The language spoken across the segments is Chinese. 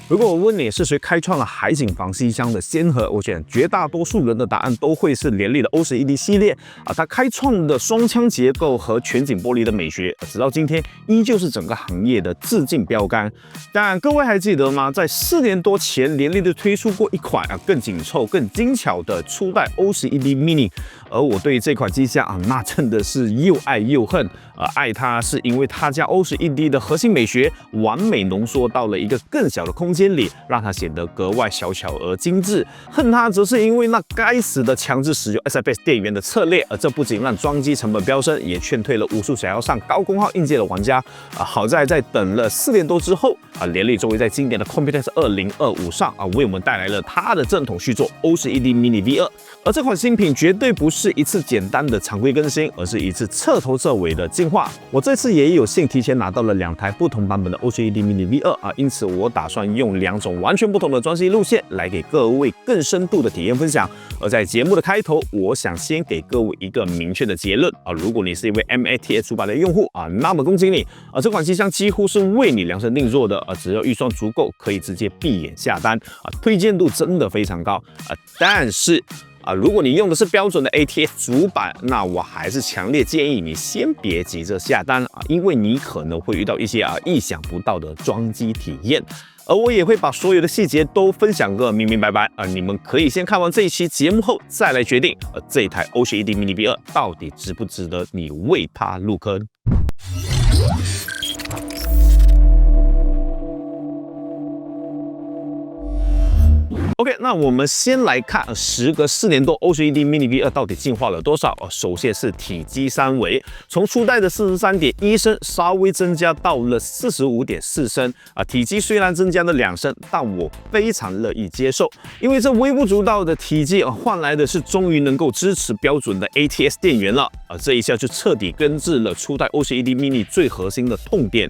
如果我问你是谁开创了海景房机箱的先河，我想绝大多数人的答案都会是联利的欧式 ED 系列它开创的双腔结构和全景玻璃的美学，直到今天依旧是整个行业的致敬标杆。但各位还记得吗？在4年多前，联利就推出过一款更紧凑、更精巧的初代欧式 ED Mini， 而我对这款机箱那真的是又爱又恨。爱它是因为它将欧式 ED 的核心美学完美浓缩到了一个更小的空间里，让它显得格外小巧而精致。恨它则是因为那该死的强制使用 SFS 电源的策略，这不仅让装机成本飙升，也劝退了无数想要上高功耗硬件的玩家。好在在等了4年多之后，联利终于在今年的 Computex 2025上为我们带来了它的正统续作欧式 ED Mini V2。而这款新品绝对不是一次简单的常规更新，而是一次彻头彻尾的进化。我这次也有幸提前拿到了2台不同版本的欧式 ED Mini V2因此我打算用2种完全不同的装机路线来给各位更深度的体验分享。而在节目的开头，我想先给各位一个明确的结论如果你是一位 MATS 主板的用户那么恭喜你这款机箱几乎是为你量身定做的只要预算足够，可以直接闭眼下单推荐度真的非常高但是如果你用的是标准的 ATS 主板，那我还是强烈建议你先别急着下单因为你可能会遇到一些意想不到的装机体验。而我也会把所有的细节都分享个明明白白你们可以先看完这一期节目后再来决定这一台欧式 ED Mini V2 到底值不值得你为它入坑。OK， 那我们先来看时隔4年多欧式 ED Mini V2 到底进化了多少首先是体积三维，从初代的43.1升稍微增加到了45.4升体积虽然增加了2升，但我非常乐意接受，因为这微不足道的体积换来的是终于能够支持标准的 ATS 电源了这一下就彻底根治了初代欧式 ED Mini 最核心的痛点。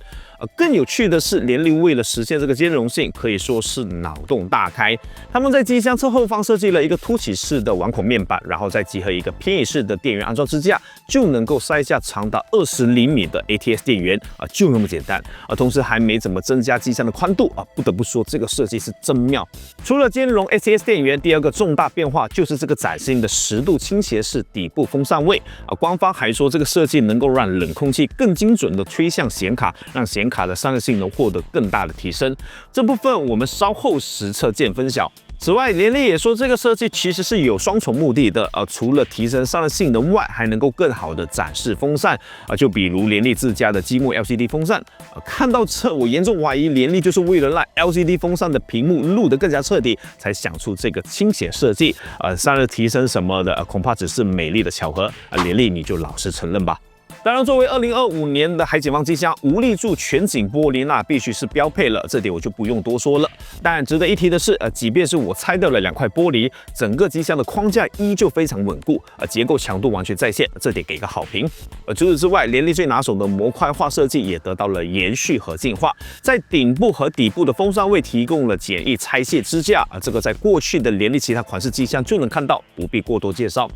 更有趣的是，联利为了实现这个兼容性，可以说是脑洞大开。他们在机箱侧后方设计了一个凸起式的碗孔面板，然后再结合一个偏移式的电源安装支架，就能够塞下长达20厘米的 ATS 电源就那么简单同时还没怎么增加机箱的宽度不得不说这个设计是真妙。除了兼容 ATS 电源，第二个重大变化就是这个崭新的10度倾斜式底部风扇位官方还说这个设计能够让冷空气更精准的吹向显卡，让显卡的散热性能获得更大的提升。这部分我们稍后实测见分晓。此外，联利也说这个设计其实是有双重目的的除了提升散热性能外，还能够更好的展示风扇就比如联利自家的积木 LCD 风扇看到这，我严重怀疑联利就是为了让 LCD 风扇的屏幕录得更加彻底，才想出这个倾斜设计散热提升什么的恐怕只是美丽的巧合联利你就老实承认吧。当然，作为2025年的海景房机箱，无立柱全景玻璃那必须是标配了，这点我就不用多说了。但值得一提的是，即便是我拆掉了2块玻璃，整个机箱的框架依旧非常稳固，结构强度完全在线，这点给个好评。除此之外，联利最拿手的模块化设计也得到了延续和进化，在顶部和底部的风扇位提供了简易拆卸支架这个在过去的联利其他款式机箱就能看到，不必过多介绍。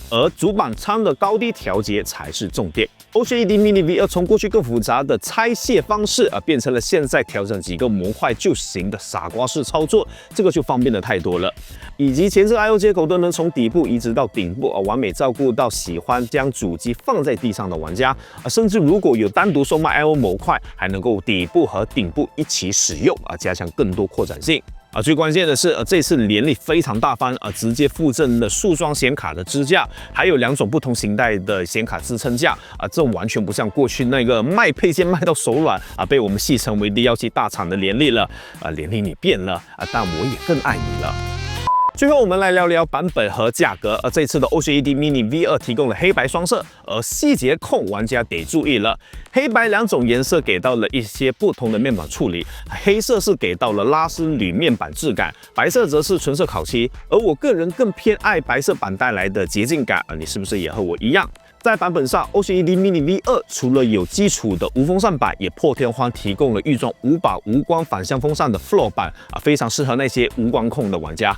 而主板仓的高低调节才是重点。欧式 ED Mini V2 从过去更复杂的拆卸方式变成了现在调整几个模块就行的傻瓜式操作，这个就方便的太多了。以及前置 I/O 接口都能从底部移植到顶部完美照顾到喜欢将主机放在地上的玩家甚至如果有单独售卖 I/O 模块，还能够底部和顶部一起使用加强更多扩展性。最关键的是这次联利非常大方直接附赠了束装显卡的支架，还有2种不同形态的显卡支撑架这完全不像过去那个卖配件卖到手软被我们戏称为117大厂的联利了联利你变了但我也更爱你了。最后我们来聊聊版本和价格这次的欧式 ED Mini V2 提供了黑白双色，而细节控玩家得注意了，黑白2种颜色给到了一些不同的面板处理，黑色是给到了拉丝铝面板质感，白色则是纯色烤漆，而我个人更偏爱白色版带来的洁净感你是不是也和我一样？在版本上，欧式 ED Mini V2 除了有基础的无风扇板，也破天荒提供了预装5把无光反向风扇的 Floor 板非常适合那些无光控的玩家。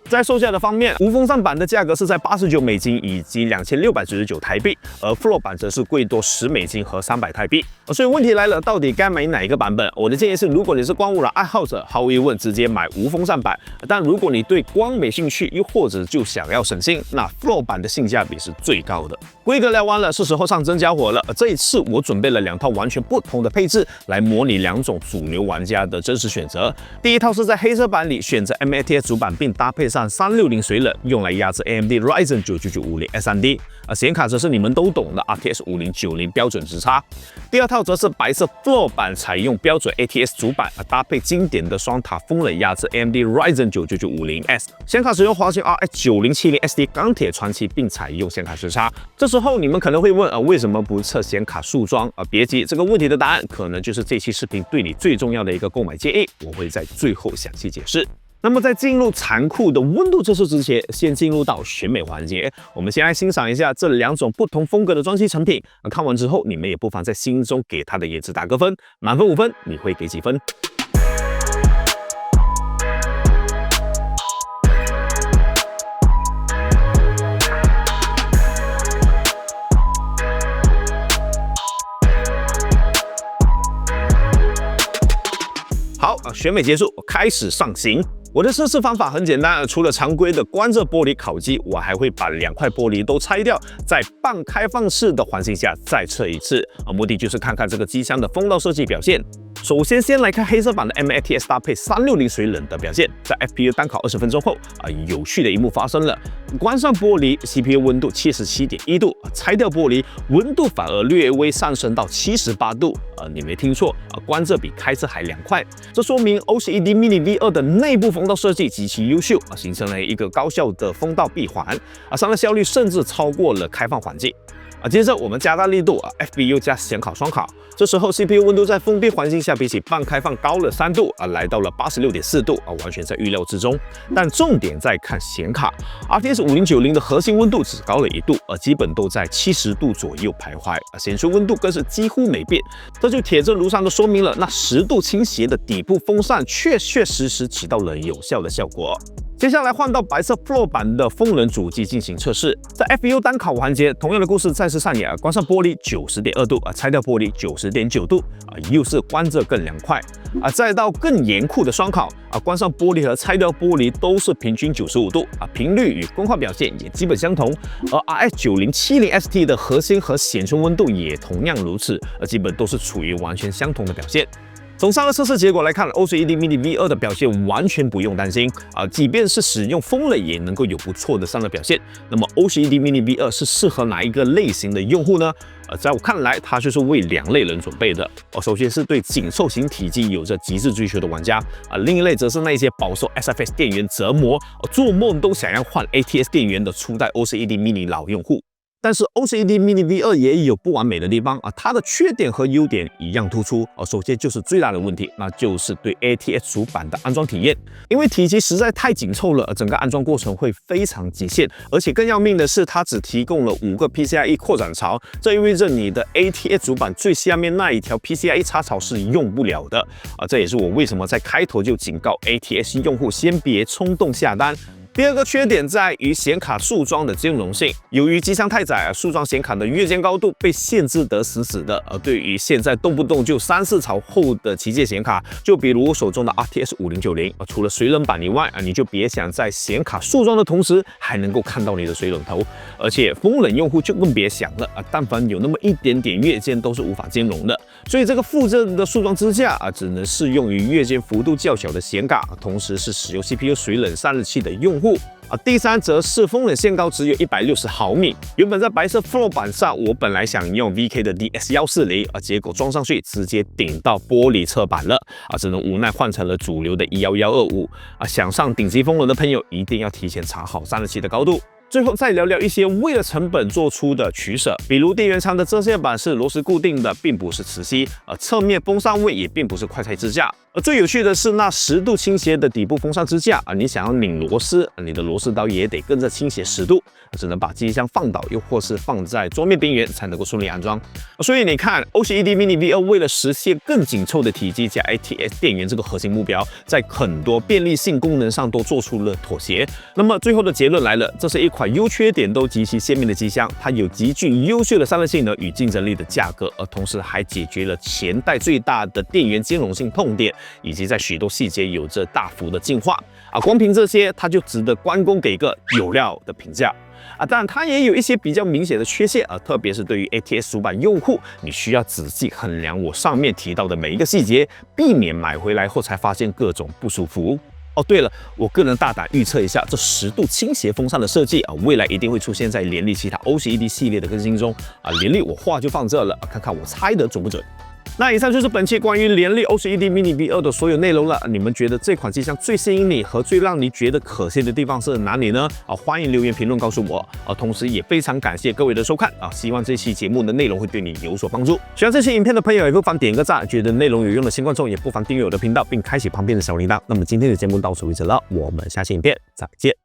在售价的方面，无风扇版的价格是在$89以及2699台币，而 Floor 版则是贵多$10和300台币。所以问题来了，到底该买哪一个版本？我的建议是，如果你是光污染爱好者，毫无疑问直接买无风扇版。但如果你对光没兴趣，又或者就想要省心，那 Floor 版的性价比是最高的。规格聊完了，是时候上真家伙了。这一次我准备了2套完全不同的配置，来模拟2种主流玩家的真实选择。第一套是在黑色版里选择 MATS 主板，并搭配上360水冷，用来压制 AMD Ryzen 99950 S3D。显卡则是你们都懂的 RTX 5090标准直插。第二套则是白色 Floor 版，采用标准 ATX 主板，搭配经典的双塔风冷压制 AMD Ryzen 99950S。显卡使用华星 RX 9070 SD 钢铁传奇，并采用显卡时差。这时候你们可能会问，为什么不测显卡束装？别急，这个问题的答案可能就是这期视频对你最重要的一个购买建议，我会在最后详细解释。那么在进入残酷的温度测试之前，先进入到选美环节。我们先来欣赏一下这2种不同风格的装机成品。看完之后，你们也不妨在心中给它的颜值打个分，满分5分，你会给几分？好，选美结束，开始上刑。我的测试方法很简单，除了常规的关着玻璃烤机，我还会把2块玻璃都拆掉，在半开放式的环境下再测一次。目的就是看看这个机箱的风道设计表现。首先，先来看黑色版的 MATS 搭配360水冷的表现。在 FPU 单烤20分钟后，有趣的一幕发生了。关上玻璃 ，CPU 温度77.1度，拆掉玻璃，温度反而略微上升到78度。你没听错，关着比开着还凉快。这说明 OCED Mini V2 的内部风道设计极其优秀，形成了一个高效的风道闭环。散热效率甚至超过了开放环境。接着我们加大力度，FPU 加显卡双烤。这时候 CPU 温度在封闭环境下比起半开放高了3度，来到了86.4度，完全在预料之中。但重点在看显卡 ，RTX 5090的核心温度只高了1度，基本都在70度左右徘徊，显示温度更是几乎没变。这就铁证如山的说明了，那10度倾斜的底部风扇确实起到了有效的效果。接下来换到白色 Floor 版的风冷主机进行测试，在 FPU 单烤环节，同样的故事再次上演，关上玻璃90.2度，拆掉玻璃90.9度，又是关着更凉快。再到更严酷的双烤，关上玻璃和拆掉玻璃都是平均95度，频率与光化表现也基本相同。而 RX 9070 ST 的核心和显存温度也同样如此，基本都是处于完全相同的表现。从上个测试结果来看 ，OCED Mini V2 的表现完全不用担心即便是使用风冷也能够有不错的散热表现。那么 OCED Mini V2 是适合哪一个类型的用户呢？在我看来，它就是为2类人准备的。首先是对紧凑型体积有着极致追求的玩家另一类则是那些饱受 SFX 电源折磨做梦都想要换 ATX 电源的初代 OCED Mini 老用户。但是 OCED Mini V2 也有不完美的地方它的缺点和优点一样突出首先就是最大的问题，那就是对 ATX 主板的安装体验，因为体积实在太紧凑了，整个安装过程会非常极限，而且更要命的是，它只提供了5个 PCIe 扩展槽，这意味着你的 ATX 主板最下面那一条 PCIe 插槽是用不了的这也是我为什么在开头就警告 ATX 用户先别冲动下单。第二个缺点在于显卡束装的兼容性，由于机箱太窄束装显卡的跃间高度被限制得死死的。对于现在动不动就3、4槽厚的旗舰显卡，就比如我手中的 RTX 5090，除了水冷板以外你就别想在显卡束装的同时还能够看到你的水冷头，而且风冷用户就更别想了但凡有那么一点点跃间都是无法兼容的。所以这个附赠的束装支架只能适用于跃间幅度较小的显卡，同时是使用 CPU 水冷散热器的用户。第三则是风冷限高只有160毫米。原本在白色 Floor 版上，我本来想用 VK 的 DS140结果装上去直接顶到玻璃侧板了只能无奈换成了主流的11125想上顶级风冷的朋友一定要提前查好散热器的高度。最后再聊聊一些为了成本做出的取舍，比如电源仓的遮线板是螺丝固定的，并不是磁吸，侧面风扇位也并不是快拆支架。而最有趣的是那10度倾斜的底部风扇支架你想要拧螺丝，你的螺丝刀也得跟着倾斜10度只能把机箱放倒，又或是放在桌面边缘才能够顺利安装。所以你看 ，OCED Mini V2 为了实现更紧凑的体积加 ATS 电源这个核心目标，在很多便利性功能上都做出了妥协。那么最后的结论来了，这是一款优缺点都极其鲜明的机箱，它有极具优秀的散热性能与竞争力的价格，而同时还解决了前代最大的电源兼容性痛点，以及在许多细节有着大幅的进化光凭这些，它就值得关公给个有料的评价。当然它也有一些比较明显的缺陷特别是对于 ATS 主板用户，你需要仔细衡量我上面提到的每一个细节，避免买回来后才发现各种不舒服。对了，我个人大胆预测一下，这10度倾斜风扇的设计未来一定会出现在联力其他 OCED 系列的更新中联力我话就放这了看看我猜的准不准。那以上就是本期关于联力 OCED Mini V2 的所有内容了。你们觉得这款机箱最吸引你和最让你觉得可惜的地方是哪里呢？欢迎留言评论告诉我。同时也非常感谢各位的收看希望这期节目的内容会对你有所帮助。喜欢这期影片的朋友也不妨点个赞，觉得内容有用的新观众也不妨订阅我的频道，并开启旁边的小铃铛。那么今天的节目到此为止了，我们下期影片再见。